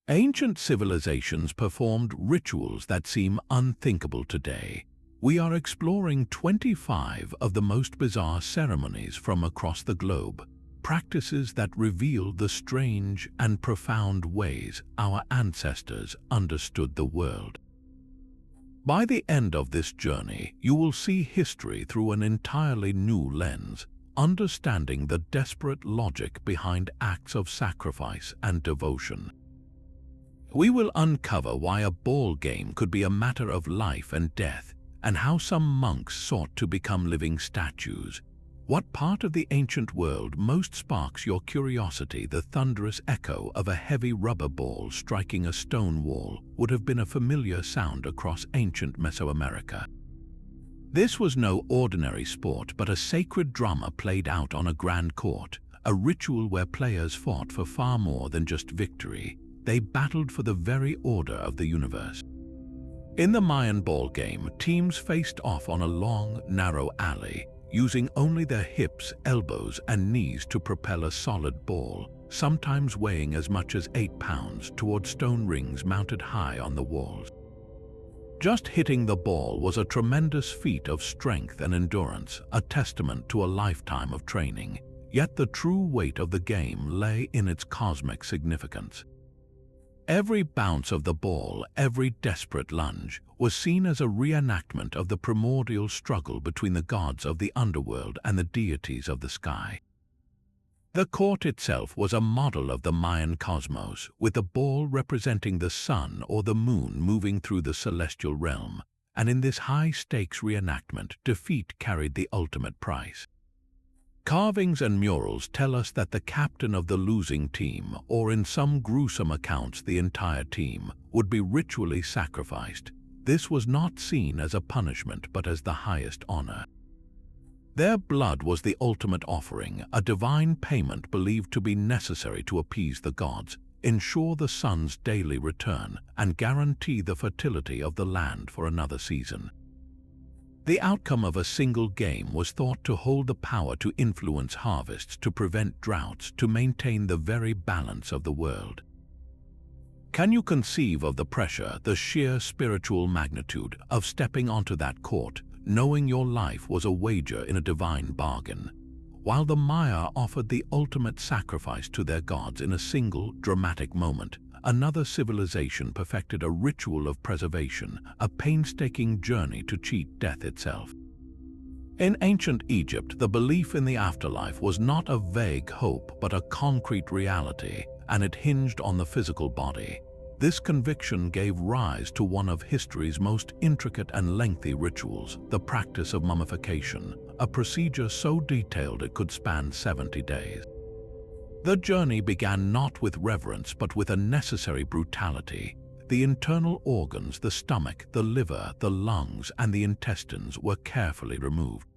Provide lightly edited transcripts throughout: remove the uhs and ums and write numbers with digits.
Ancient civilizations performed rituals that seem unthinkable today. We are exploring 25 of the most bizarre ceremonies from across the globe, practices that reveal the strange and profound ways our ancestors understood the world. By the end of this journey, you will see history through an entirely new lens, understanding the desperate logic behind acts of sacrifice and devotion. We will uncover why a ball game could be a matter of life and death, and how some monks sought to become living statues. What part of the ancient world most sparks your curiosity? The thunderous echo of a heavy rubber ball striking a stone wall would have been a familiar sound across ancient Mesoamerica. This was no ordinary sport, but a sacred drama played out on a grand court, a ritual where players fought for far more than just victory. They battled for the very order of the universe. In the Mayan ball game, teams faced off on a long, narrow alley, using only their hips, elbows, and knees to propel a solid ball, sometimes weighing as much as 8 pounds, toward stone rings mounted high on the walls. Just hitting the ball was a tremendous feat of strength and endurance, a testament to a lifetime of training. Yet the true weight of the game lay in its cosmic significance. Every bounce of the ball, every desperate lunge, was seen as a reenactment of the primordial struggle between the gods of the underworld and the deities of the sky. The court itself was a model of the Mayan cosmos, with the ball representing the sun or the moon moving through the celestial realm, and in this high-stakes reenactment, defeat carried the ultimate price. Carvings and murals tell us that the captain of the losing team, or in some gruesome accounts the entire team, would be ritually sacrificed. This was not seen as a punishment but as the highest honor. Their blood was the ultimate offering, a divine payment believed to be necessary to appease the gods, ensure the sun's daily return, and guarantee the fertility of the land for another season. The outcome of a single game was thought to hold the power to influence harvests, to prevent droughts, to maintain the very balance of the world. Can you conceive of the pressure, the sheer spiritual magnitude of stepping onto that court, knowing your life was a wager in a divine bargain? While the Maya offered the ultimate sacrifice to their gods in a single, dramatic moment, another civilization perfected a ritual of preservation, a painstaking journey to cheat death itself. In ancient Egypt, the belief in the afterlife was not a vague hope but a concrete reality, and it hinged on the physical body. This conviction gave rise to one of history's most intricate and lengthy rituals, the practice of mummification, a procedure so detailed it could span 70 days. The journey began not with reverence but with a necessary brutality. The internal organs, the stomach, the liver, the lungs, and the intestines were carefully removed.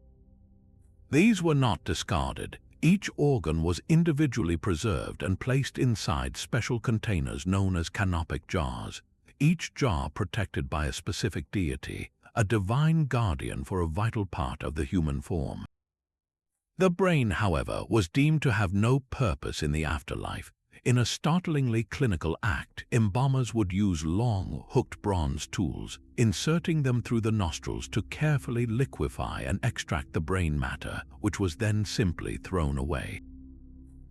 These were not discarded. Each organ was individually preserved and placed inside special containers known as canopic jars, each jar protected by a specific deity, a divine guardian for a vital part of the human form. The brain, however, was deemed to have no purpose in the afterlife. In a startlingly clinical act, embalmers would use long, hooked bronze tools, inserting them through the nostrils to carefully liquefy and extract the brain matter, which was then simply thrown away.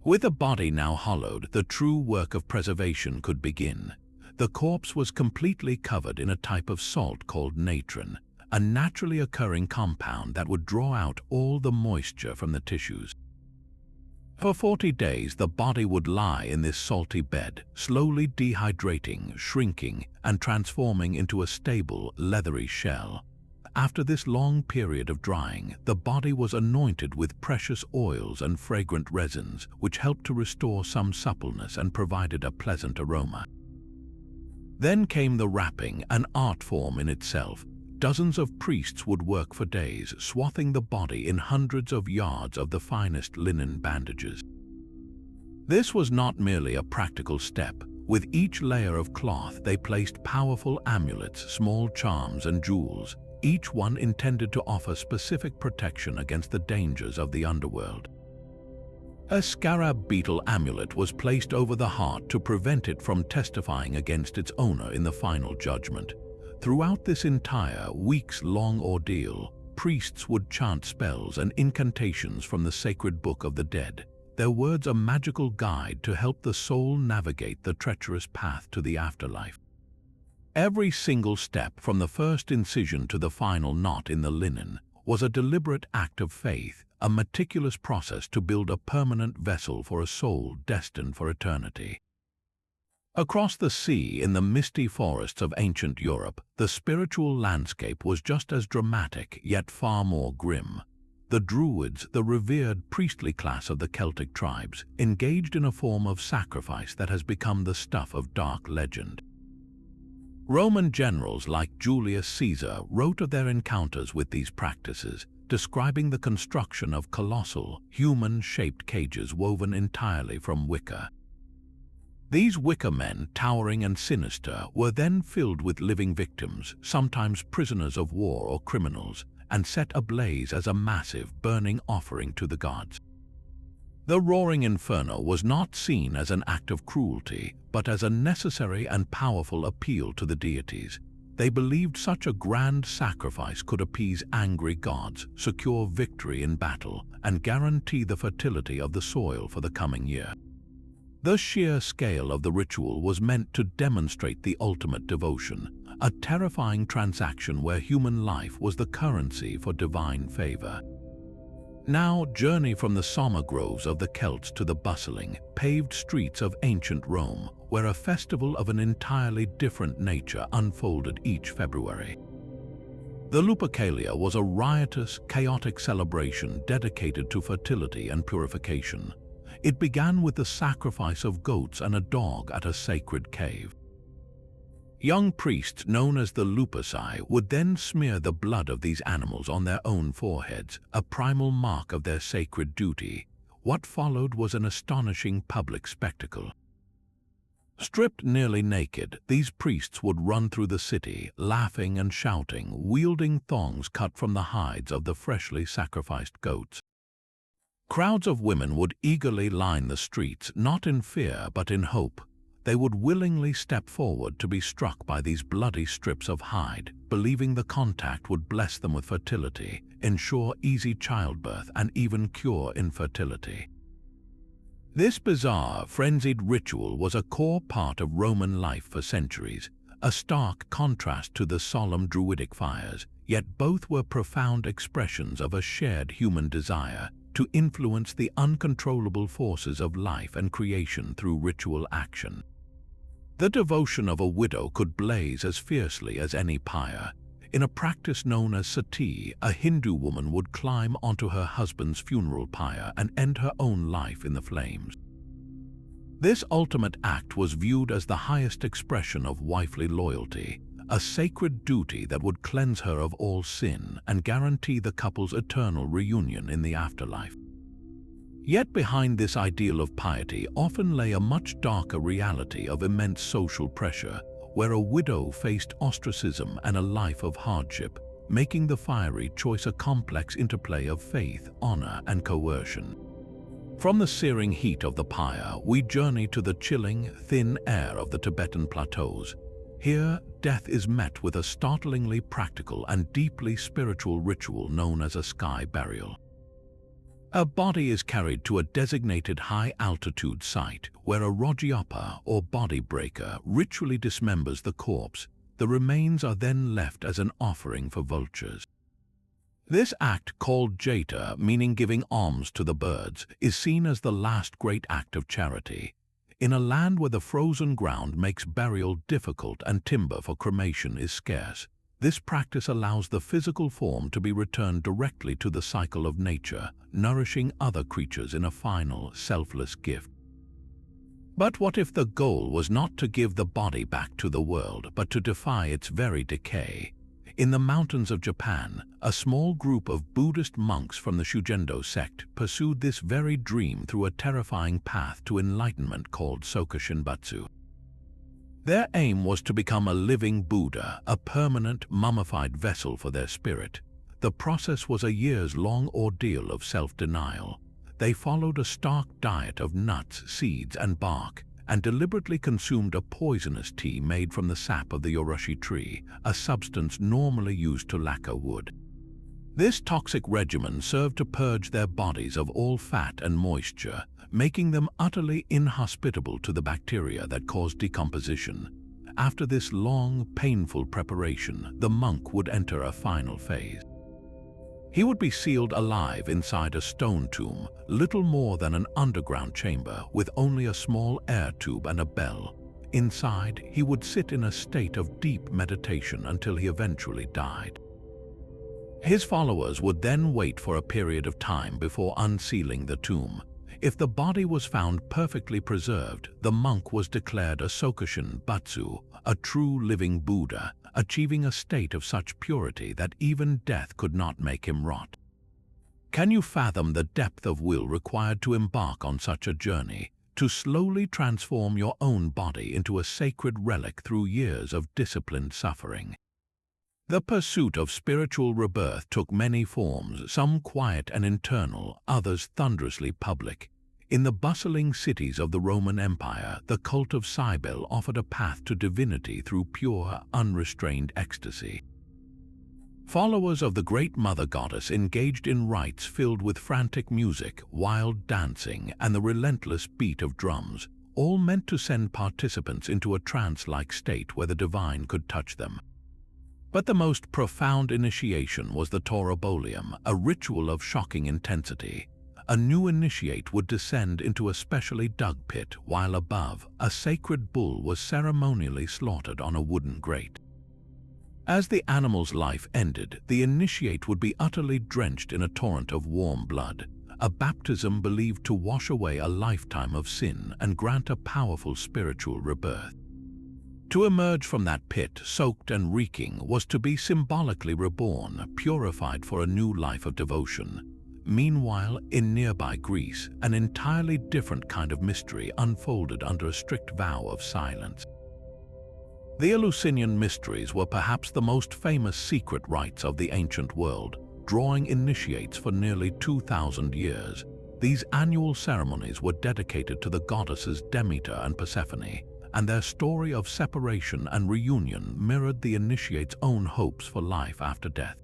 With the body now hollowed, the true work of preservation could begin. The corpse was completely covered in a type of salt called natron, a naturally occurring compound that would draw out all the moisture from the tissues. For 40 days, the body would lie in this salty bed, slowly dehydrating, shrinking, and transforming into a stable, leathery shell. After this long period of drying, the body was anointed with precious oils and fragrant resins, which helped to restore some suppleness and provided a pleasant aroma. Then came the wrapping, an art form in itself. Dozens of priests would work for days, swathing the body in hundreds of yards of the finest linen bandages. This was not merely a practical step. With each layer of cloth, they placed powerful amulets, small charms, and jewels, each one intended to offer specific protection against the dangers of the underworld. A scarab beetle amulet was placed over the heart to prevent it from testifying against its owner in the final judgment. Throughout this entire weeks-long ordeal, priests would chant spells and incantations from the sacred Book of the Dead, their words a magical guide to help the soul navigate the treacherous path to the afterlife. Every single step, from the first incision to the final knot in the linen, was a deliberate act of faith, a meticulous process to build a permanent vessel for a soul destined for eternity. Across the sea, in the misty forests of ancient Europe, the spiritual landscape was just as dramatic, yet far more grim. The Druids, the revered priestly class of the Celtic tribes, engaged in a form of sacrifice that has become the stuff of dark legend. Roman generals like Julius Caesar wrote of their encounters with these practices, describing the construction of colossal, human-shaped cages woven entirely from wicker. These wicker men, towering and sinister, were then filled with living victims, sometimes prisoners of war or criminals, and set ablaze as a massive, burning offering to the gods. The roaring inferno was not seen as an act of cruelty, but as a necessary and powerful appeal to the deities. They believed such a grand sacrifice could appease angry gods, secure victory in battle, and guarantee the fertility of the soil for the coming year. The sheer scale of the ritual was meant to demonstrate the ultimate devotion, a terrifying transaction where human life was the currency for divine favor. Now journey from the summer groves of the Celts to the bustling, paved streets of ancient Rome, where a festival of an entirely different nature unfolded each February. The Lupercalia was a riotous, chaotic celebration dedicated to fertility and purification. It began with the sacrifice of goats and a dog at a sacred cave. Young priests, known as the Luperci, would then smear the blood of these animals on their own foreheads, a primal mark of their sacred duty. What followed was an astonishing public spectacle. Stripped nearly naked, these priests would run through the city, laughing and shouting, wielding thongs cut from the hides of the freshly sacrificed goats. Crowds of women would eagerly line the streets, not in fear but in hope. They would willingly step forward to be struck by these bloody strips of hide, believing the contact would bless them with fertility, ensure easy childbirth, and even cure infertility. This bizarre, frenzied ritual was a core part of Roman life for centuries, a stark contrast to the solemn Druidic fires, yet both were profound expressions of a shared human desire to influence the uncontrollable forces of life and creation through ritual action. The devotion of a widow could blaze as fiercely as any pyre. In a practice known as Sati, a Hindu woman would climb onto her husband's funeral pyre and end her own life in the flames. This ultimate act was viewed as the highest expression of wifely loyalty, a sacred duty that would cleanse her of all sin and guarantee the couple's eternal reunion in the afterlife. Yet behind this ideal of piety often lay a much darker reality of immense social pressure, where a widow faced ostracism and a life of hardship, making the fiery choice a complex interplay of faith, honor, and coercion. From the searing heat of the pyre, we journey to the chilling, thin air of the Tibetan plateaus. Here, death is met with a startlingly practical and deeply spiritual ritual known as a sky burial. A body is carried to a designated high-altitude site where a Rogyapa, or body breaker, ritually dismembers the corpse. The remains are then left as an offering for vultures. This act, called Jeta, meaning giving alms to the birds, is seen as the last great act of charity. In a land where the frozen ground makes burial difficult and timber for cremation is scarce, this practice allows the physical form to be returned directly to the cycle of nature, nourishing other creatures in a final, selfless gift. But what if the goal was not to give the body back to the world, but to defy its very decay? In the mountains of Japan, a small group of Buddhist monks from the Shugendo sect pursued this very dream through a terrifying path to enlightenment called Soka Shinbutsu. Their aim was to become a living Buddha, a permanent, mummified vessel for their spirit. The process was a years-long ordeal of self-denial. they followed a stark diet of nuts, seeds, and bark, and deliberately consumed a poisonous tea made from the sap of the urushi tree, a substance normally used to lacquer wood. This toxic regimen served to purge their bodies of all fat and moisture, making them utterly inhospitable to the bacteria that caused decomposition. After this long, painful preparation, the monk would enter a final phase. He would be sealed alive inside a stone tomb, little more than an underground chamber with only a small air tube and a bell. Inside, he would sit in a state of deep meditation until he eventually died. His followers would then wait for a period of time before unsealing the tomb. If the body was found perfectly preserved, the monk was declared a Sokushin Batsu, a true living Buddha, achieving a state of such purity that even death could not make him rot. Can you fathom the depth of will required to embark on such a journey, to slowly transform your own body into a sacred relic through years of disciplined suffering? The pursuit of spiritual rebirth took many forms, some quiet and internal, others thunderously public. In the bustling cities of the Roman Empire, the cult of Cybele offered a path to divinity through pure, unrestrained ecstasy. Followers of the great mother goddess engaged in rites filled with frantic music, wild dancing, and the relentless beat of drums, all meant to send participants into a trance-like state where the divine could touch them. But the most profound initiation was the Taurobolium, a ritual of shocking intensity. A new initiate would descend into a specially dug pit, while above, a sacred bull was ceremonially slaughtered on a wooden grate. As the animal's life ended, the initiate would be utterly drenched in a torrent of warm blood, a baptism believed to wash away a lifetime of sin and grant a powerful spiritual rebirth. To emerge from that pit, soaked and reeking, was to be symbolically reborn, purified for a new life of devotion. Meanwhile, in nearby Greece, an entirely different kind of mystery unfolded under a strict vow of silence. The Eleusinian mysteries were perhaps the most famous secret rites of the ancient world, drawing initiates for nearly 2,000 years. These annual ceremonies were dedicated to the goddesses Demeter and Persephone, and their story of separation and reunion mirrored the initiate's own hopes for life after death.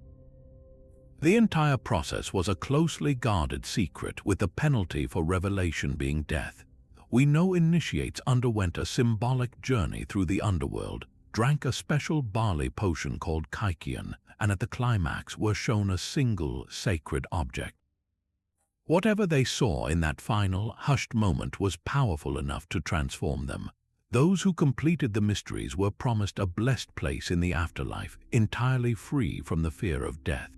The entire process was a closely guarded secret, with the penalty for revelation being death. We know initiates underwent a symbolic journey through the underworld, drank a special barley potion called Kaikion, and at the climax were shown a single sacred object. Whatever they saw in that final, hushed moment was powerful enough to transform them. Those who completed the mysteries were promised a blessed place in the afterlife, entirely free from the fear of death.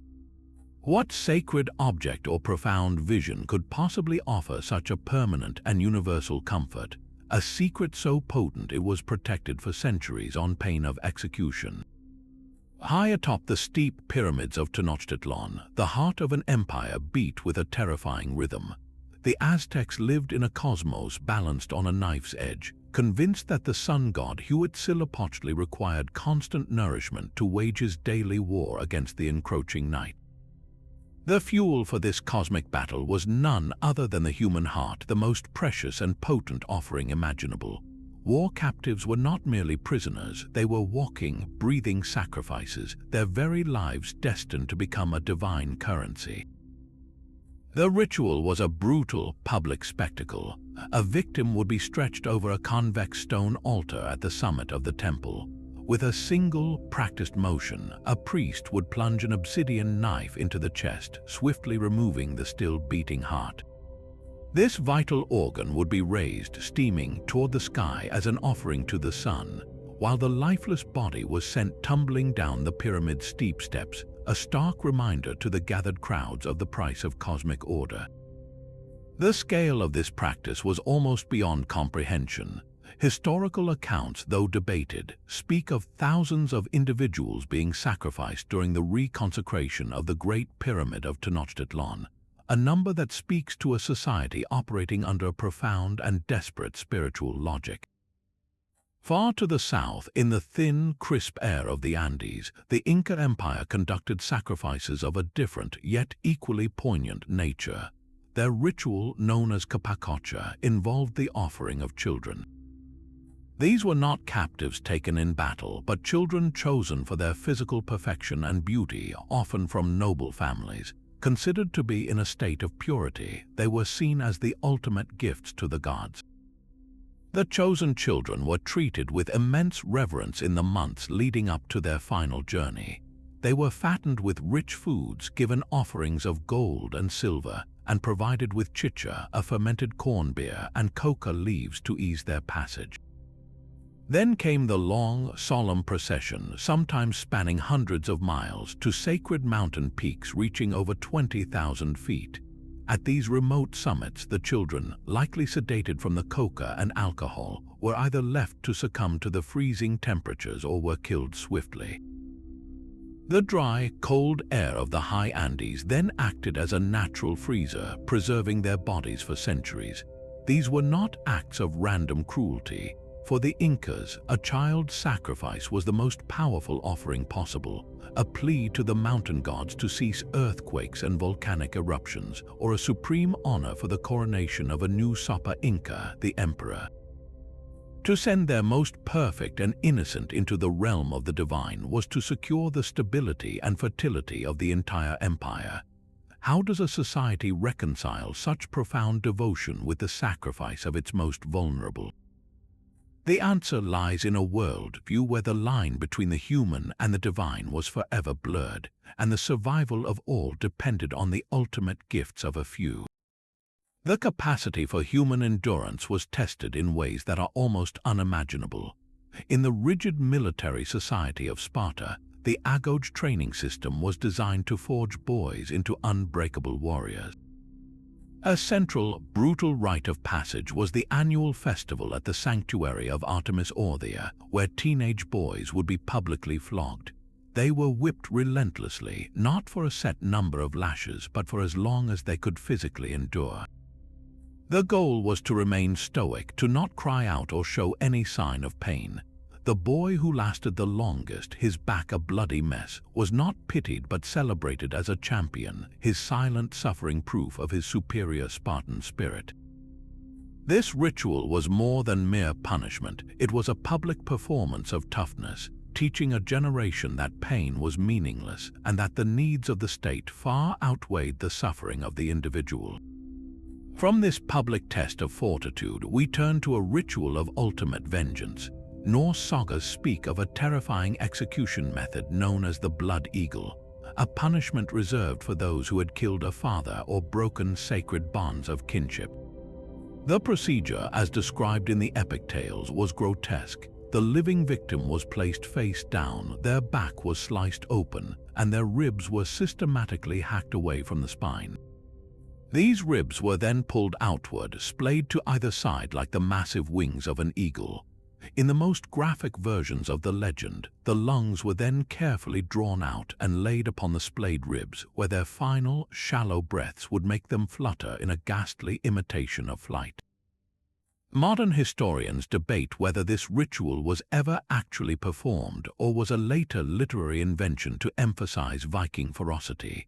What sacred object or profound vision could possibly offer such a permanent and universal comfort, a secret so potent it was protected for centuries on pain of execution? High atop the steep pyramids of Tenochtitlan, the heart of an empire beat with a terrifying rhythm. The Aztecs lived in a cosmos balanced on a knife's edge, convinced that the sun god Huitzilopochtli required constant nourishment to wage his daily war against the encroaching night. The fuel for this cosmic battle was none other than the human heart, the most precious and potent offering imaginable. War captives were not merely prisoners, they were walking, breathing sacrifices, their very lives destined to become a divine currency. The ritual was a brutal, public spectacle. A victim would be stretched over a convex stone altar at the summit of the temple. With a single, practiced motion, a priest would plunge an obsidian knife into the chest, swiftly removing the still beating heart. This vital organ would be raised, steaming, toward the sky as an offering to the sun, while the lifeless body was sent tumbling down the pyramid's steep steps, a stark reminder to the gathered crowds of the price of cosmic order. The scale of this practice was almost beyond comprehension. Historical accounts, though debated, speak of thousands of individuals being sacrificed during the reconsecration of the Great Pyramid of Tenochtitlan, a number that speaks to a society operating under a profound and desperate spiritual logic. Far to the south, in the thin, crisp air of the Andes, the Inca Empire conducted sacrifices of a different, yet equally poignant nature. Their ritual, known as kapakocha, involved the offering of children. These were not captives taken in battle, but children chosen for their physical perfection and beauty, often from noble families. Considered to be in a state of purity, they were seen as the ultimate gifts to the gods. The chosen children were treated with immense reverence in the months leading up to their final journey. They were fattened with rich foods, given offerings of gold and silver, and provided with chicha, a fermented corn beer, and coca leaves to ease their passage. Then came the long, solemn procession, sometimes spanning hundreds of miles, to sacred mountain peaks reaching over 20,000 feet. At these remote summits, the children, likely sedated from the coca and alcohol, were either left to succumb to the freezing temperatures or were killed swiftly. The dry, cold air of the high Andes then acted as a natural freezer, preserving their bodies for centuries. These were not acts of random cruelty. For the Incas, a child sacrifice was the most powerful offering possible, a plea to the mountain gods to cease earthquakes and volcanic eruptions, or a supreme honor for the coronation of a new Sapa Inca, the emperor. To send their most perfect and innocent into the realm of the divine was to secure the stability and fertility of the entire empire. How does a society reconcile such profound devotion with the sacrifice of its most vulnerable? The answer lies in a worldview where the line between the human and the divine was forever blurred, and the survival of all depended on the ultimate gifts of a few. The capacity for human endurance was tested in ways that are almost unimaginable. In the rigid military society of Sparta, the agoge training system was designed to forge boys into unbreakable warriors. A central, brutal rite of passage was the annual festival at the sanctuary of Artemis Orthia, where teenage boys would be publicly flogged. They were whipped relentlessly, not for a set number of lashes, but for as long as they could physically endure. The goal was to remain stoic, to not cry out or show any sign of pain. The boy who lasted the longest, his back a bloody mess, was not pitied but celebrated as a champion, his silent suffering proof of his superior Spartan spirit. This ritual was more than mere punishment. It was a public performance of toughness, teaching a generation that pain was meaningless and that the needs of the state far outweighed the suffering of the individual. From this public test of fortitude, we turn to a ritual of ultimate vengeance. Norse sagas speak of a terrifying execution method known as the blood eagle, a punishment reserved for those who had killed a father or broken sacred bonds of kinship. The procedure, as described in the epic tales, was grotesque. The living victim was placed face down, their back was sliced open, and their ribs were systematically hacked away from the spine. These ribs were then pulled outward, splayed to either side like the massive wings of an eagle. In the most graphic versions of the legend, the lungs were then carefully drawn out and laid upon the splayed ribs, where their final, shallow breaths would make them flutter in a ghastly imitation of flight. Modern historians debate whether this ritual was ever actually performed or was a later literary invention to emphasize Viking ferocity.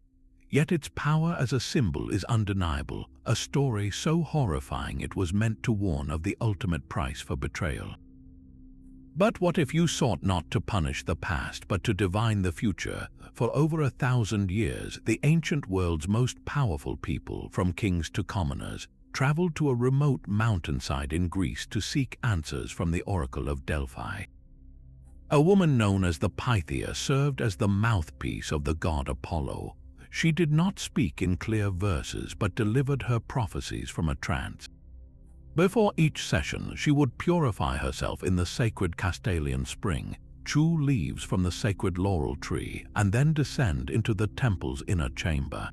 Yet its power as a symbol is undeniable, a story so horrifying it was meant to warn of the ultimate price for betrayal. But what if you sought not to punish the past, but to divine the future? For over 1,000 years, the ancient world's most powerful people, from kings to commoners, traveled to a remote mountainside in Greece to seek answers from the oracle of Delphi. A woman known as the Pythia served as the mouthpiece of the god Apollo. She did not speak in clear verses, but delivered her prophecies from a trance. Before each session, she would purify herself in the sacred Castalian spring, chew leaves from the sacred laurel tree, and then descend into the temple's inner chamber.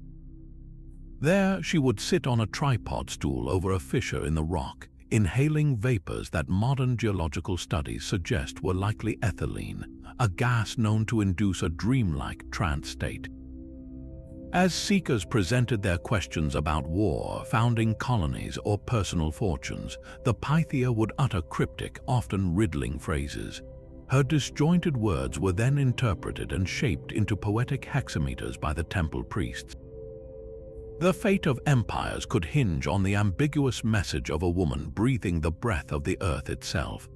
There, she would sit on a tripod stool over a fissure in the rock, inhaling vapors that modern geological studies suggest were likely ethylene, a gas known to induce a dreamlike trance state. As seekers presented their questions about war, founding colonies, or personal fortunes, the Pythia would utter cryptic, often riddling phrases. Her disjointed words were then interpreted and shaped into poetic hexameters by the temple priests. The fate of empires could hinge on the ambiguous message of a woman breathing the breath of the earth itself.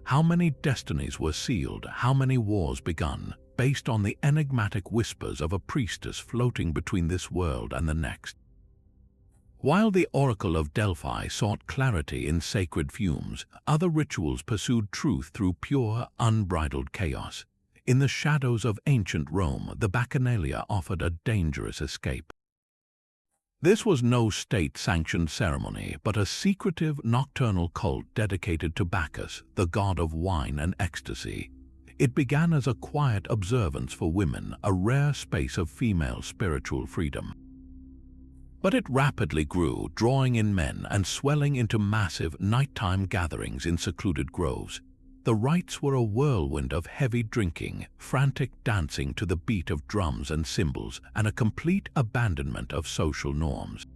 How many destinies were sealed, how many wars begun, based on the enigmatic whispers of a priestess floating between this world and the next. While the Oracle of Delphi sought clarity in sacred fumes, other rituals pursued truth through pure, unbridled chaos. In the shadows of ancient Rome, the Bacchanalia offered a dangerous escape. This was no state-sanctioned ceremony, but a secretive, nocturnal cult dedicated to Bacchus, the god of wine and ecstasy. It began as a quiet observance for women, a rare space of female spiritual freedom. But it rapidly grew, drawing in men and swelling into massive nighttime gatherings in secluded groves. The rites were a whirlwind of heavy drinking, frantic dancing to the beat of drums and cymbals, and a complete abandonment of social norms.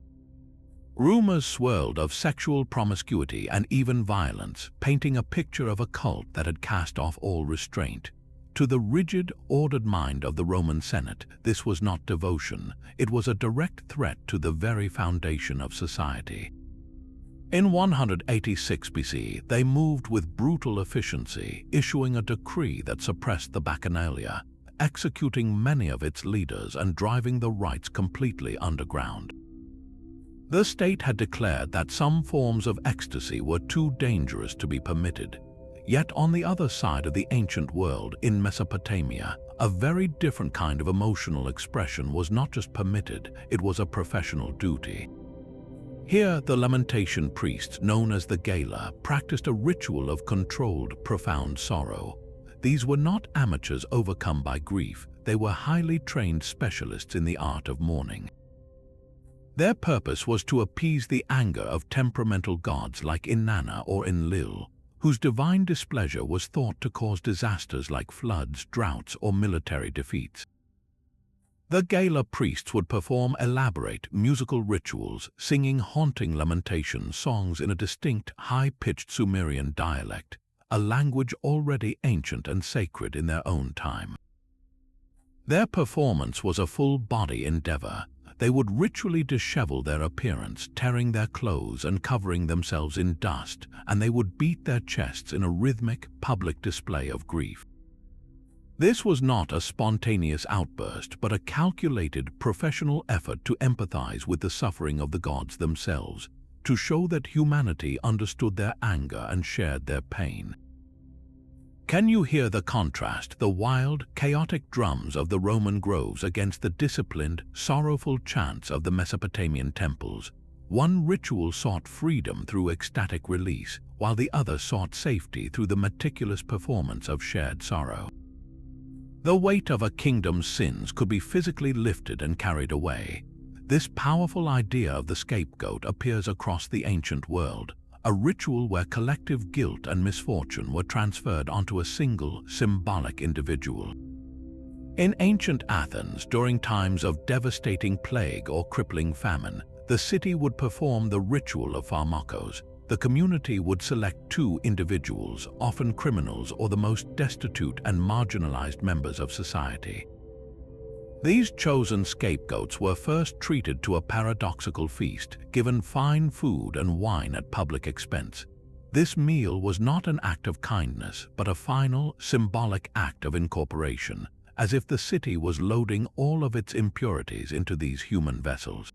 Rumors swirled of sexual promiscuity and even violence, painting a picture of a cult that had cast off all restraint. To the rigid, ordered mind of the Roman Senate, this was not devotion, it was a direct threat to the very foundation of society. In 186 BC, they moved with brutal efficiency, issuing a decree that suppressed the Bacchanalia, executing many of its leaders and driving the rites completely underground. The state had declared that some forms of ecstasy were too dangerous to be permitted. Yet on the other side of the ancient world, in Mesopotamia, a very different kind of emotional expression was not just permitted, it was a professional duty. Here, the lamentation priests, known as the Gala, practiced a ritual of controlled, profound sorrow. These were not amateurs overcome by grief, they were highly trained specialists in the art of mourning. Their purpose was to appease the anger of temperamental gods like Inanna or Enlil, whose divine displeasure was thought to cause disasters like floods, droughts, or military defeats. The Gala priests would perform elaborate musical rituals, singing haunting lamentation songs in a distinct, high-pitched Sumerian dialect, a language already ancient and sacred in their own time. Their performance was a full-body endeavor. They would ritually dishevel their appearance, tearing their clothes and covering themselves in dust, and they would beat their chests in a rhythmic, public display of grief. This was not a spontaneous outburst, but a calculated, professional effort to empathize with the suffering of the gods themselves, to show that humanity understood their anger and shared their pain. Can you hear the contrast, the wild, chaotic drums of the Roman groves against the disciplined, sorrowful chants of the Mesopotamian temples? One ritual sought freedom through ecstatic release, while the other sought safety through the meticulous performance of shared sorrow. The weight of a kingdom's sins could be physically lifted and carried away. This powerful idea of the scapegoat appears across the ancient world, a ritual where collective guilt and misfortune were transferred onto a single, symbolic individual. In ancient Athens, during times of devastating plague or crippling famine, the city would perform the ritual of pharmakos. The community would select two individuals, often criminals or the most destitute and marginalized members of society. These chosen scapegoats were first treated to a paradoxical feast, given fine food and wine at public expense. This meal was not an act of kindness, but a final, symbolic act of incorporation, as if the city was loading all of its impurities into these human vessels.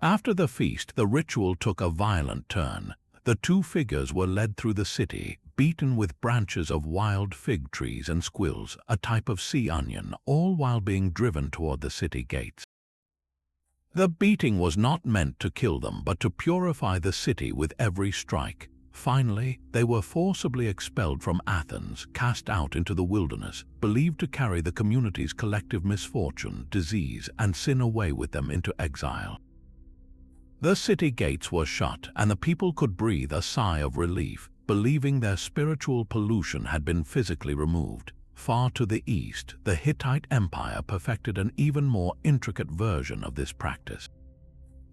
After the feast, the ritual took a violent turn. The two figures were led through the city, beaten with branches of wild fig trees and squills, a type of sea onion, all while being driven toward the city gates. The beating was not meant to kill them, but to purify the city with every strike. Finally, they were forcibly expelled from Athens, cast out into the wilderness, believed to carry the community's collective misfortune, disease, and sin away with them into exile. The city gates were shut, and the people could breathe a sigh of relief, believing their spiritual pollution had been physically removed. Far to the east, the Hittite Empire perfected an even more intricate version of this practice.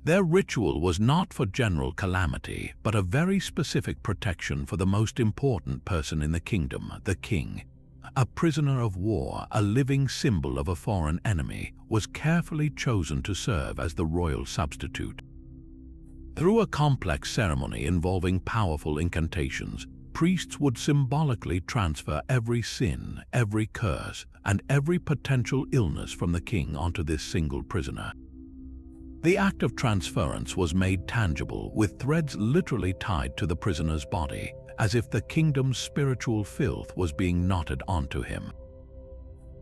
Their ritual was not for general calamity, but a very specific protection for the most important person in the kingdom, the king. a prisoner of war, a living symbol of a foreign enemy, was carefully chosen to serve as the royal substitute. Through a complex ceremony involving powerful incantations, priests would symbolically transfer every sin, every curse, and every potential illness from the king onto this single prisoner. The act of transference was made tangible, with threads literally tied to the prisoner's body, as if the kingdom's spiritual filth was being knotted onto him.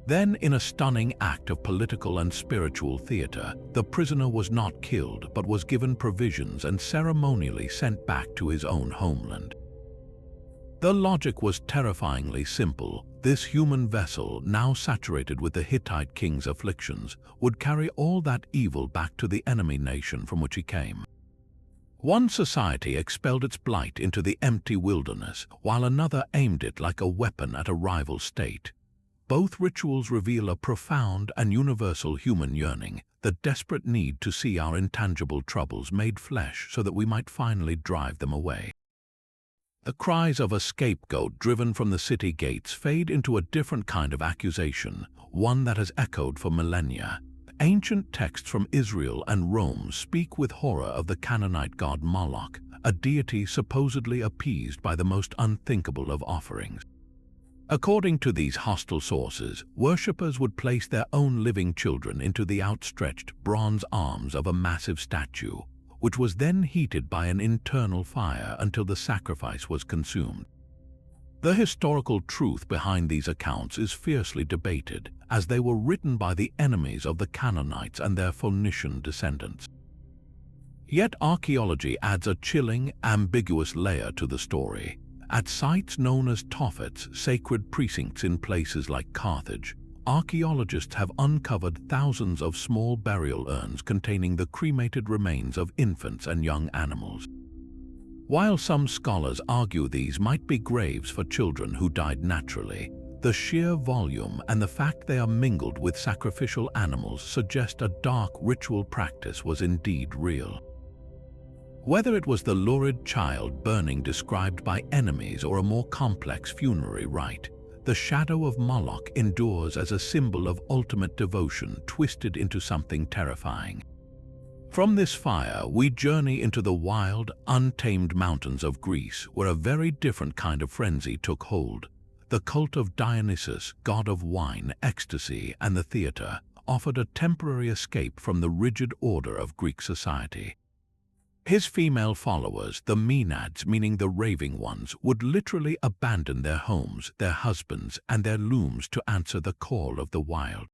Then, in a stunning act of political and spiritual theater, the prisoner was not killed but was given provisions and ceremonially sent back to his own homeland. The logic was terrifyingly simple. This human vessel, now saturated with the Hittite king's afflictions, would carry all that evil back to the enemy nation from which he came. One society expelled its blight into the empty wilderness, while another aimed it like a weapon at a rival state. Both rituals reveal a profound and universal human yearning, the desperate need to see our intangible troubles made flesh so that we might finally drive them away. The cries of a scapegoat driven from the city gates fade into a different kind of accusation, one that has echoed for millennia. Ancient texts from Israel and Rome speak with horror of the Canaanite god Moloch, a deity supposedly appeased by the most unthinkable of offerings. According to these hostile sources, worshippers would place their own living children into the outstretched bronze arms of a massive statue, which was then heated by an internal fire until the sacrifice was consumed. The historical truth behind these accounts is fiercely debated, as they were written by the enemies of the Canaanites and their Phoenician descendants. Yet archaeology adds a chilling, ambiguous layer to the story. At sites known as Tophets, sacred precincts in places like Carthage, archaeologists have uncovered thousands of small burial urns containing the cremated remains of infants and young animals. While some scholars argue these might be graves for children who died naturally, the sheer volume and the fact they are mingled with sacrificial animals suggest a dark ritual practice was indeed real. Whether it was the lurid child burning described by enemies or a more complex funerary rite, the shadow of Moloch endures as a symbol of ultimate devotion twisted into something terrifying. From this fire, we journey into the wild, untamed mountains of Greece, where a very different kind of frenzy took hold. The cult of Dionysus, god of wine, ecstasy, and the theater, offered a temporary escape from the rigid order of Greek society. His female followers, the Maenads, meaning the raving ones, would literally abandon their homes, their husbands, and their looms to answer the call of the wild.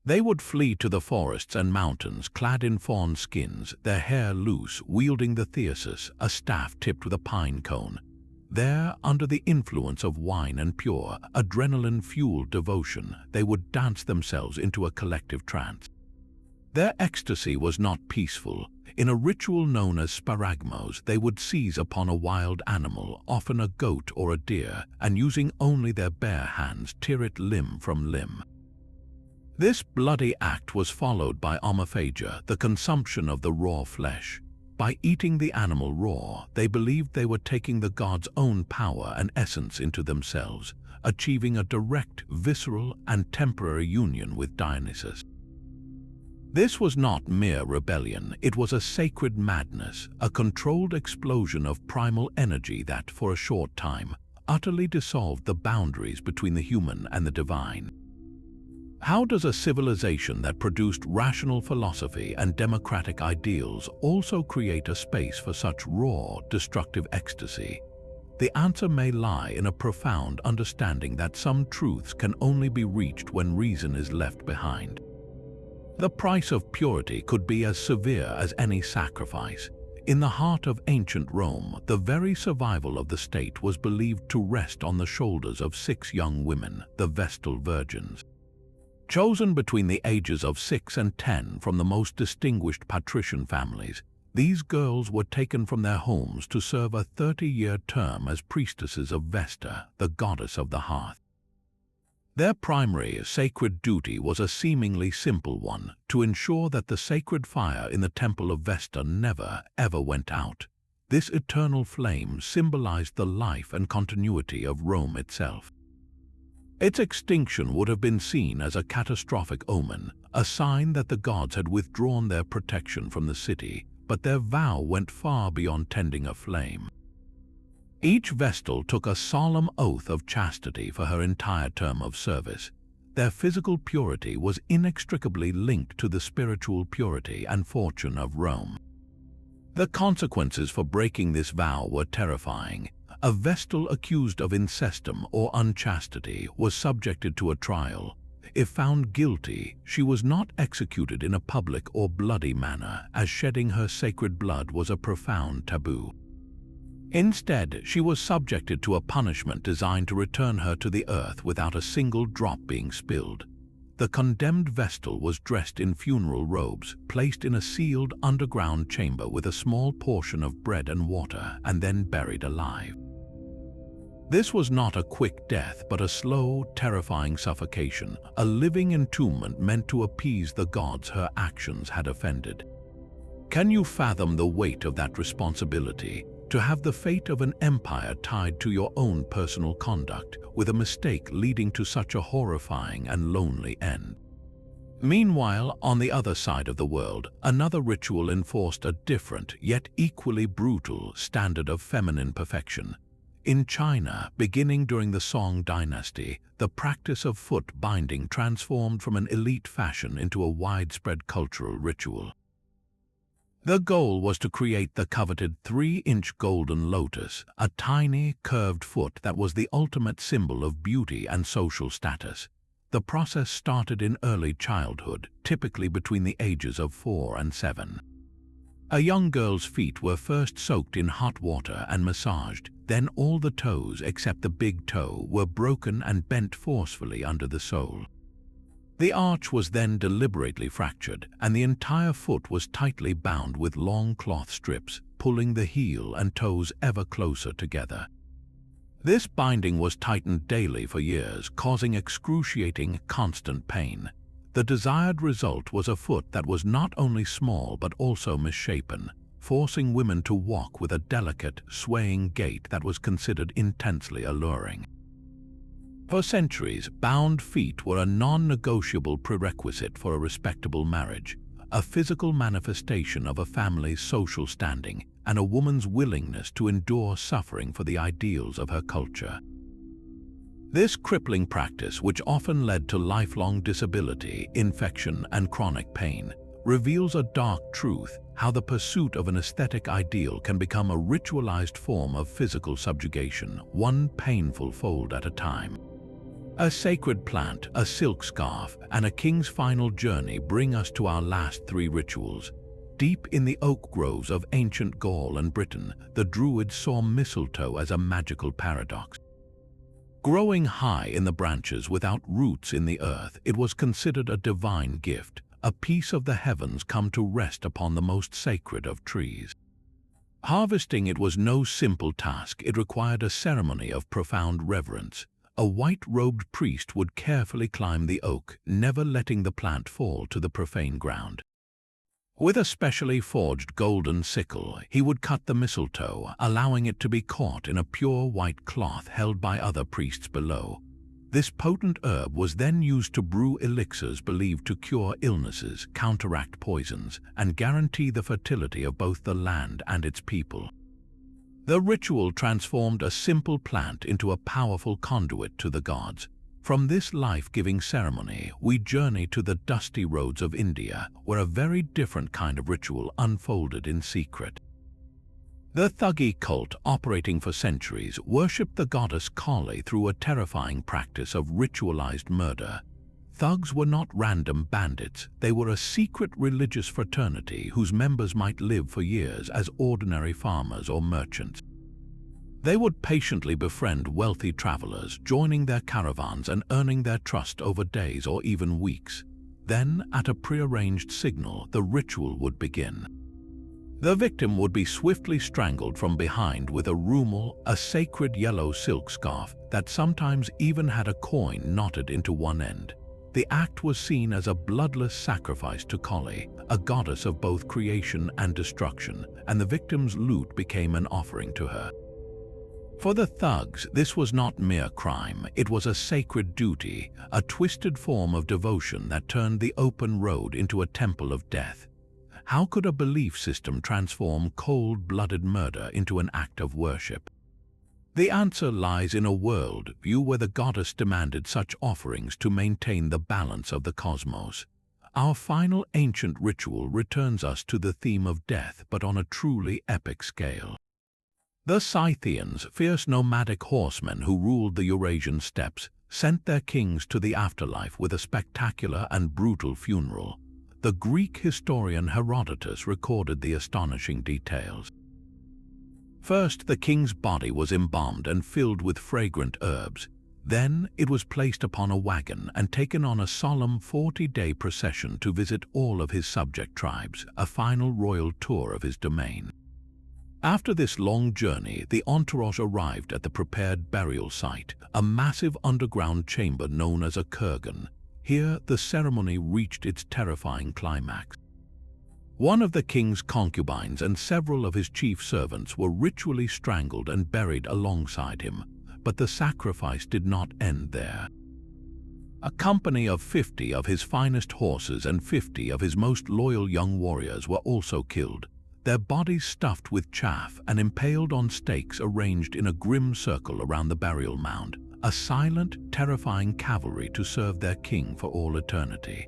They would flee to the forests and mountains, clad in fawn skins, their hair loose, wielding the thesis, a staff tipped with a pine cone. There, under the influence of wine and pure, adrenaline-fueled devotion, they would dance themselves into a collective trance. Their ecstasy was not peaceful. In a ritual known as sparagmos, they would seize upon a wild animal, often a goat or a deer, and using only their bare hands, tear it limb from limb. This bloody act was followed by omophagia, the consumption of the raw flesh. By eating the animal raw, they believed they were taking the god's own power and essence into themselves, achieving a direct, visceral, and temporary union with Dionysus. This was not mere rebellion, it was a sacred madness, a controlled explosion of primal energy that, for a short time, utterly dissolved the boundaries between the human and the divine. How does a civilization that produced rational philosophy and democratic ideals also create a space for such raw, destructive ecstasy? The answer may lie in a profound understanding that some truths can only be reached when reason is left behind. The price of purity could be as severe as any sacrifice. In the heart of ancient Rome, the very survival of the state was believed to rest on the shoulders of 6 young women, the Vestal Virgins. Chosen between the ages of 6 and 10 from the most distinguished patrician families, these girls were taken from their homes to serve a 30-year term as priestesses of Vesta, the goddess of the hearth. Their primary sacred duty was a seemingly simple one, to ensure that the sacred fire in the temple of Vesta never, ever went out. This eternal flame symbolized the life and continuity of Rome itself. Its extinction would have been seen as a catastrophic omen, a sign that the gods had withdrawn their protection from the city, but their vow went far beyond tending a flame. Each Vestal took a solemn oath of chastity for her entire term of service. Their physical purity was inextricably linked to the spiritual purity and fortune of Rome. The consequences for breaking this vow were terrifying. A Vestal accused of incestum or unchastity was subjected to a trial. If found guilty, she was not executed in a public or bloody manner, as shedding her sacred blood was a profound taboo. Instead, she was subjected to a punishment designed to return her to the earth without a single drop being spilled. The condemned Vestal was dressed in funeral robes, placed in a sealed underground chamber with a small portion of bread and water, and then buried alive. This was not a quick death, but a slow, terrifying suffocation, a living entombment meant to appease the gods her actions had offended. Can you fathom the weight of that responsibility? To have the fate of an empire tied to your own personal conduct, with a mistake leading to such a horrifying and lonely end. Meanwhile, on the other side of the world, another ritual enforced a different, yet equally brutal, standard of feminine perfection. In China, beginning during the Song dynasty, the practice of foot binding transformed from an elite fashion into a widespread cultural ritual. The goal was to create the coveted 3-inch golden lotus, a tiny, curved foot that was the ultimate symbol of beauty and social status. The process started in early childhood, typically between the ages of 4 and 7. A young girl's feet were first soaked in hot water and massaged, then all the toes except the big toe were broken and bent forcefully under the sole. The arch was then deliberately fractured, and the entire foot was tightly bound with long cloth strips, pulling the heel and toes ever closer together. This binding was tightened daily for years, causing excruciating, constant pain. The desired result was a foot that was not only small but also misshapen, forcing women to walk with a delicate, swaying gait that was considered intensely alluring. For centuries, bound feet were a non-negotiable prerequisite for a respectable marriage, a physical manifestation of a family's social standing and a woman's willingness to endure suffering for the ideals of her culture. This crippling practice, which often led to lifelong disability, infection, and chronic pain, reveals a dark truth: how the pursuit of an aesthetic ideal can become a ritualized form of physical subjugation, one painful fold at a time. A sacred plant, a silk scarf, and a king's final journey bring us to our last 3 rituals. Deep in the oak groves of ancient Gaul and Britain, the Druids saw mistletoe as a magical paradox. Growing high in the branches without roots in the earth, it was considered a divine gift, a piece of the heavens come to rest upon the most sacred of trees. Harvesting it was no simple task. It required a ceremony of profound reverence. A white-robed priest would carefully climb the oak, never letting the plant fall to the profane ground. With a specially forged golden sickle, he would cut the mistletoe, allowing it to be caught in a pure white cloth held by other priests below. This potent herb was then used to brew elixirs believed to cure illnesses, counteract poisons, and guarantee the fertility of both the land and its people. The ritual transformed a simple plant into a powerful conduit to the gods. From this life-giving ceremony, we journey to the dusty roads of India, where a very different kind of ritual unfolded in secret. The Thuggee cult, operating for centuries, worshipped the goddess Kali through a terrifying practice of ritualized murder. Thugs were not random bandits. They were a secret religious fraternity whose members might live for years as ordinary farmers or merchants. They would patiently befriend wealthy travelers, joining their caravans and earning their trust over days or even weeks. Then, at a prearranged signal, the ritual would begin. The victim would be swiftly strangled from behind with a rumal, a sacred yellow silk scarf that sometimes even had a coin knotted into one end. The act was seen as a bloodless sacrifice to Kali, a goddess of both creation and destruction, and the victim's loot became an offering to her. For the thugs, this was not mere crime, it was a sacred duty, a twisted form of devotion that turned the open road into a temple of death. How could a belief system transform cold-blooded murder into an act of worship? The answer lies in a world view where the goddess demanded such offerings to maintain the balance of the cosmos. Our final ancient ritual returns us to the theme of death, but on a truly epic scale. The Scythians, fierce nomadic horsemen who ruled the Eurasian steppes, sent their kings to the afterlife with a spectacular and brutal funeral. The Greek historian Herodotus recorded the astonishing details. First, the king's body was embalmed and filled with fragrant herbs. Then it was placed upon a wagon and taken on a solemn 40-day procession to visit all of his subject tribes, a final royal tour of his domain. After this long journey, the entourage arrived at the prepared burial site, a massive underground chamber known as a kurgan. Here, the ceremony reached its terrifying climax. One of the king's concubines and several of his chief servants were ritually strangled and buried alongside him, but the sacrifice did not end there. A company of 50 of his finest horses and 50 of his most loyal young warriors were also killed, their bodies stuffed with chaff and impaled on stakes arranged in a grim circle around the burial mound, a silent, terrifying cavalry to serve their king for all eternity.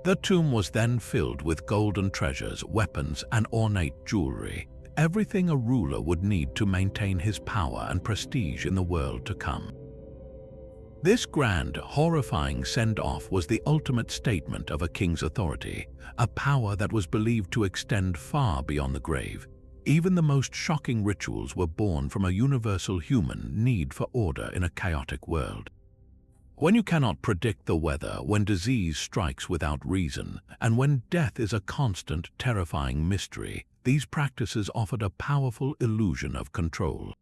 The tomb was then filled with golden treasures, weapons, and ornate jewelry, everything a ruler would need to maintain his power and prestige in the world to come. This grand, horrifying send-off was the ultimate statement of a king's authority, a power that was believed to extend far beyond the grave. Even the most shocking rituals were born from a universal human need for order in a chaotic world. When you cannot predict the weather, when disease strikes without reason, and when death is a constant, terrifying mystery, these practices offered a powerful illusion of control.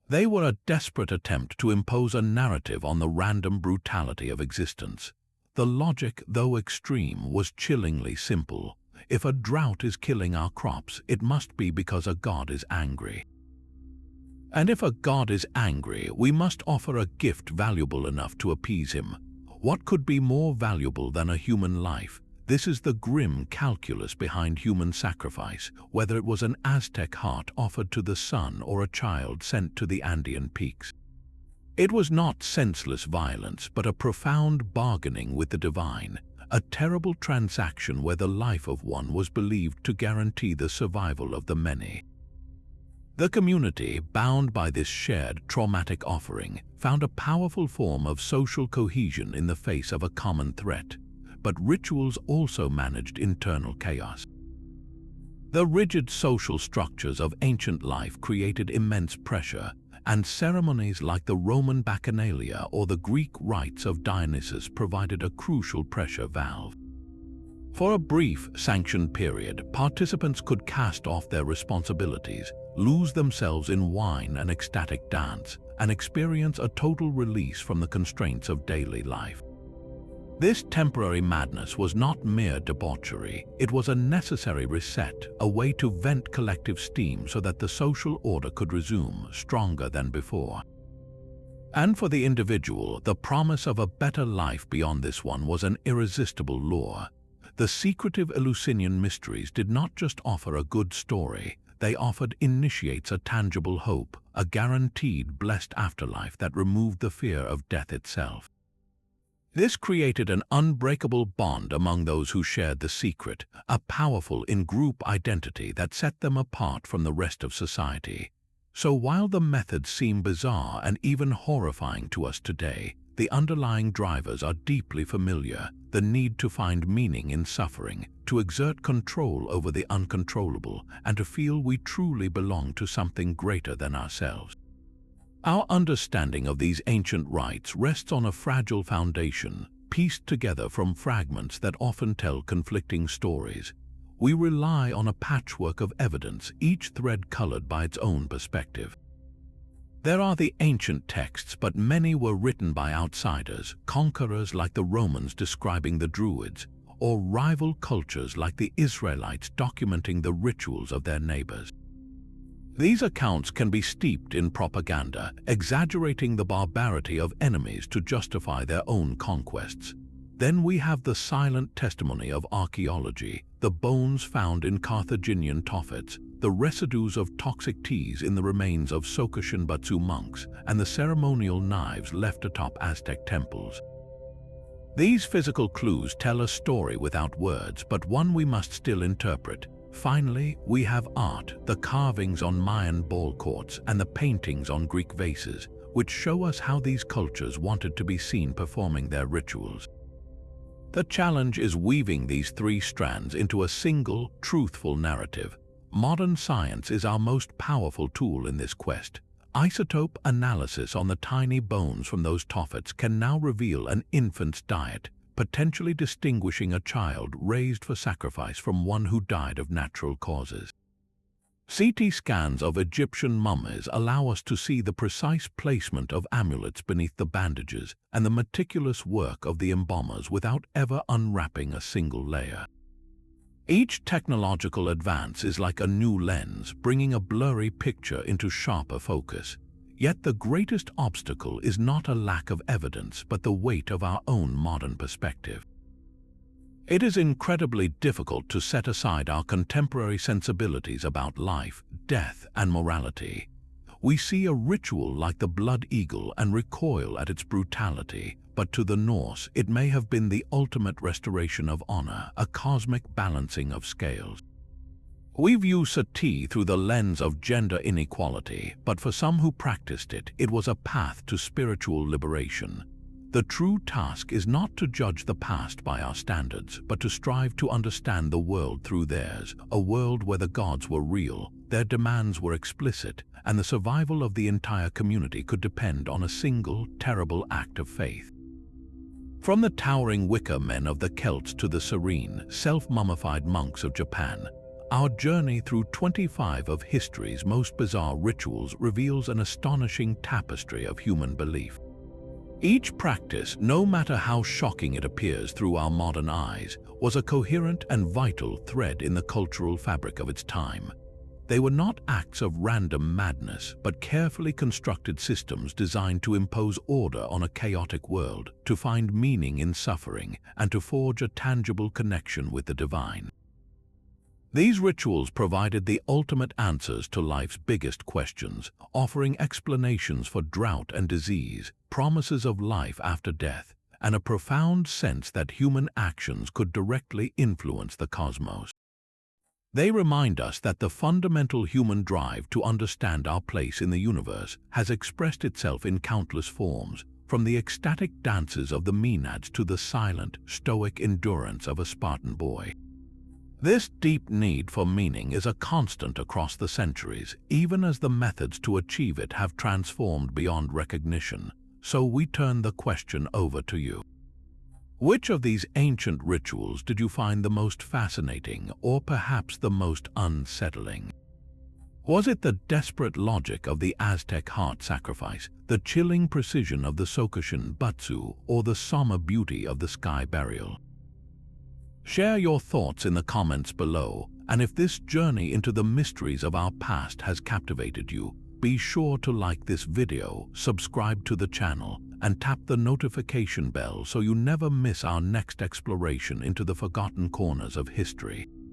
They were a desperate attempt to impose a narrative on the random brutality of existence. The logic, though extreme, was chillingly simple. If a drought is killing our crops, it must be because a god is angry. And if a god is angry, we must offer a gift valuable enough to appease him. What could be more valuable than a human life? This is the grim calculus behind human sacrifice, whether it was an Aztec heart offered to the sun or a child sent to the Andean peaks. It was not senseless violence, but a profound bargaining with the divine, a terrible transaction where the life of one was believed to guarantee the survival of the many. The community, bound by this shared traumatic offering, found a powerful form of social cohesion in the face of a common threat, but rituals also managed internal chaos. The rigid social structures of ancient life created immense pressure, and ceremonies like the Roman Bacchanalia or the Greek rites of Dionysus provided a crucial pressure valve. For a brief, sanctioned period, participants could cast off their responsibilities, lose themselves in wine and ecstatic dance, and experience a total release from the constraints of daily life. This temporary madness was not mere debauchery, it was a necessary reset, a way to vent collective steam so that the social order could resume, stronger than before. And for the individual, the promise of a better life beyond this one was an irresistible lure. The secretive Eleusinian mysteries did not just offer a good story, they offered initiates a tangible hope, a guaranteed blessed afterlife that removed the fear of death itself. This created an unbreakable bond among those who shared the secret, a powerful in-group identity that set them apart from the rest of society. So while the methods seem bizarre and even horrifying to us today, the underlying drivers are deeply familiar: the need to find meaning in suffering, to exert control over the uncontrollable, and to feel we truly belong to something greater than ourselves. Our understanding of these ancient rites rests on a fragile foundation, pieced together from fragments that often tell conflicting stories. We rely on a patchwork of evidence, each thread colored by its own perspective. There are the ancient texts, but many were written by outsiders, conquerors like the Romans describing the Druids, or rival cultures like the Israelites documenting the rituals of their neighbors. These accounts can be steeped in propaganda, exaggerating the barbarity of enemies to justify their own conquests. Then we have the silent testimony of archaeology, the bones found in Carthaginian toffets, the residues of toxic teas in the remains of Sokoshinbutsu monks, and the ceremonial knives left atop Aztec temples. These physical clues tell a story without words, but one we must still interpret. Finally, we have art, the carvings on Mayan ball courts and the paintings on Greek vases, which show us how these cultures wanted to be seen performing their rituals. The challenge is weaving these three strands into a single, truthful narrative. Modern science is our most powerful tool in this quest. Isotope analysis on the tiny bones from those toffets can now reveal an infant's diet, potentially distinguishing a child raised for sacrifice from one who died of natural causes. CT scans of Egyptian mummies allow us to see the precise placement of amulets beneath the bandages and the meticulous work of the embalmers without ever unwrapping a single layer. Each technological advance is like a new lens, bringing a blurry picture into sharper focus. Yet the greatest obstacle is not a lack of evidence, but the weight of our own modern perspective. It is incredibly difficult to set aside our contemporary sensibilities about life, death, and morality. We see a ritual like the blood eagle and recoil at its brutality, but to the Norse it may have been the ultimate restoration of honor, a cosmic balancing of scales. We view Sati through the lens of gender inequality, but for some who practiced it, it was a path to spiritual liberation. The true task is not to judge the past by our standards, but to strive to understand the world through theirs, a world where the gods were real, their demands were explicit, and the survival of the entire community could depend on a single, terrible act of faith. From the towering wicker men of the Celts to the serene, self-mummified monks of Japan, our journey through 25 of history's most bizarre rituals reveals an astonishing tapestry of human belief. Each practice, no matter how shocking it appears through our modern eyes, was a coherent and vital thread in the cultural fabric of its time. They were not acts of random madness, but carefully constructed systems designed to impose order on a chaotic world, to find meaning in suffering, and to forge a tangible connection with the divine. These rituals provided the ultimate answers to life's biggest questions, offering explanations for drought and disease, promises of life after death, and a profound sense that human actions could directly influence the cosmos. They remind us that the fundamental human drive to understand our place in the universe has expressed itself in countless forms, from the ecstatic dances of the Maenads to the silent, stoic endurance of a Spartan boy. This deep need for meaning is a constant across the centuries, even as the methods to achieve it have transformed beyond recognition. So we turn the question over to you. Which of these ancient rituals did you find the most fascinating, or perhaps the most unsettling? Was it the desperate logic of the Aztec heart sacrifice, the chilling precision of the Sokoshinbutsu, or the somber beauty of the sky burial? Share your thoughts in the comments below, and if this journey into the mysteries of our past has captivated you, be sure to like this video, subscribe to the channel, and tap the notification bell so you never miss our next exploration into the forgotten corners of history.